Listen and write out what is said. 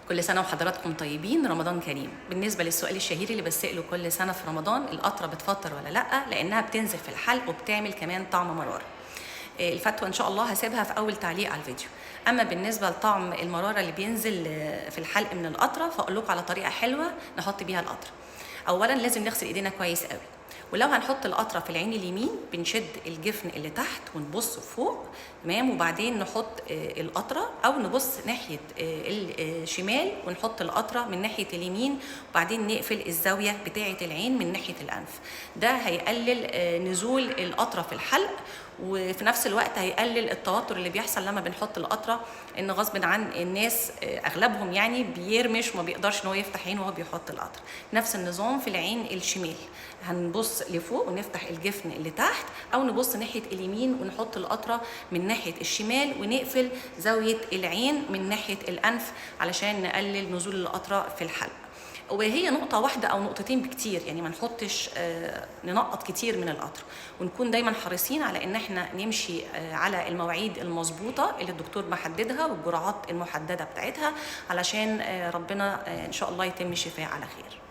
كل سنة وحضراتكم طيبين، رمضان كريم. بالنسبة للسؤال الشهير اللي بسأله كل سنة في رمضان، القطرة بتفطر ولا لأ؟ لأنها بتنزل في الحلق وبتعمل كمان طعم مرارة. الفتوى إن شاء الله هسيبها في أول تعليق على الفيديو. أما بالنسبة لطعم المرارة اللي بينزل في الحلق من القطرة، فأقول لكم على طريقة حلوة نحط بيها القطرة. أولا لازم نغسل إيدينا كويس قوي، ولو هنحط القطرة في العين اليمين بنشد الجفن اللي تحت ونبص فوق، تمام، وبعدين نحط القطرة، أو نبص ناحية الشمال ونحط القطرة من ناحية اليمين، وبعدين نقفل الزاوية بتاعة العين من ناحية الأنف. ده هيقلل نزول القطرة في الحلق، وفي نفس الوقت هيقلل التوتر اللي بيحصل لما بنحط القطرة، ان غصب عن الناس اغلبهم يعني بيرمش وما بيقدرش ان هو يفتح عينه وهو بيحط القطرة. نفس النظام في العين الشمال، هنبص لفوق ونفتح الجفن اللي تحت، او نبص ناحية اليمين ونحط القطرة من ناحية الشمال ونقفل زاوية العين من ناحية الانف علشان نقلل نزول القطرة في الحلق. وهي نقطة واحدة أو نقطتين بكتير، يعني ما نحطش ننقط كتير من القطر، ونكون دايما حريصين على إن احنا نمشي على المواعيد المظبوطة اللي الدكتور محددها والجرعات المحددة بتاعتها، علشان ربنا إن شاء الله يتم الشفاء على خير.